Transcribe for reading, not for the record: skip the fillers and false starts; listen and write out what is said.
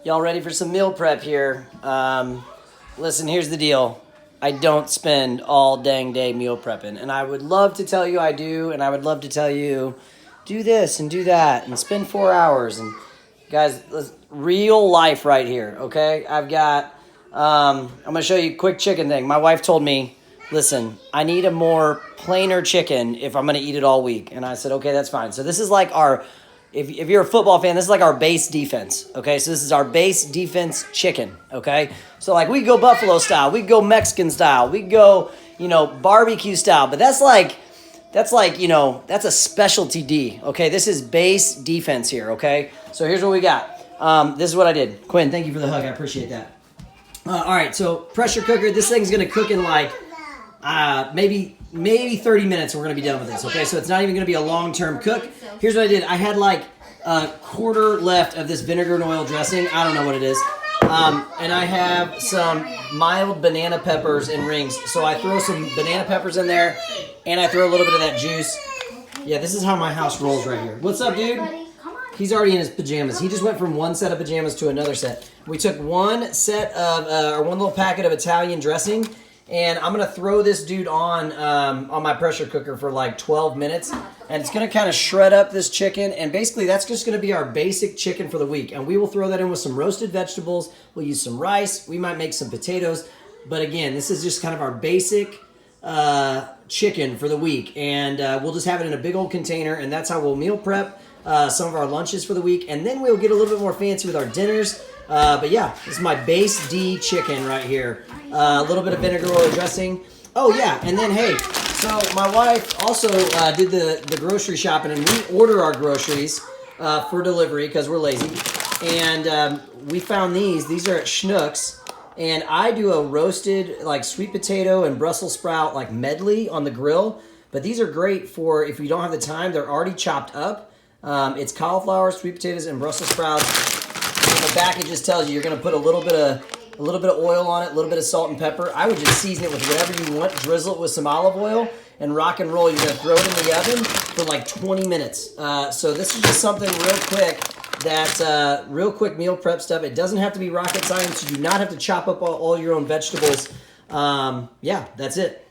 Y'all ready for some meal prep here? Listen, here's the deal. I don't spend all dang day meal prepping. And I would love to tell you I do. And I would love to tell you, do this and do that and spend 4 hours. And guys, real life right here, okay? I've got, I'm going to show you a quick chicken thing. My wife told me, listen, I need a more plainer chicken if I'm going to eat it all week. And I said, okay, that's fine. So this is like our, if you're a football fan, this is like our base defense, okay? So this is our base defense chicken, okay? So like we go Buffalo style, we go Mexican style, we go, barbecue style, but that's like, that's a specialty D, okay? This is base defense here, okay? So here's what we got. This is what I did. Quinn, thank you for the hug. I appreciate that. All right, so pressure cooker. This thing's going to cook in like maybe 30 minutes. We're going to be done with this, okay? So it's not even going to be a long-term cook. Here's what I did. I had like a quarter left of this vinegar and oil dressing. I don't know what it is. And I have some mild banana peppers in rings. So I throw some banana peppers in there, and I throw a little bit of that juice. Yeah, this is how my house rolls right here. What's up, dude? He's already in his pajamas. He just went from one set of pajamas to another set. We took one set of, or one little packet of Italian dressing, and I'm going to throw this dude on my pressure cooker for like 12 minutes. And it's going to kind of shred up this chicken. And basically, that's just going to be our basic chicken for the week. And we will throw that in with some roasted vegetables. We'll use some rice. We might make some potatoes. But again, this is just kind of our basic chicken for the week. And we'll just have it in a big old container. And that's how we'll meal prep some of our lunches for the week. And then we'll get a little bit more fancy with our dinners. But yeah, this is my base D chicken right here. A little bit of vinegar oil dressing. Oh yeah, and then hey, so my wife also did the grocery shopping, and we order our groceries for delivery because we're lazy. And we found these. These are at Schnucks, and I do a roasted like sweet potato and Brussels sprout like medley on the grill. But these are great for if you don't have the time. They're already chopped up. It's cauliflower, sweet potatoes, and Brussels sprouts. On the back, it just tells you you're going to put a little bit of oil on it, a little bit of salt and pepper. I would just season it with whatever you want, drizzle it with some olive oil, and rock and roll. You're going to throw it in the oven for like 20 minutes. So this is just something real quick meal prep stuff. It doesn't have to be rocket science. You do not have to chop up all your own vegetables. Yeah, that's it.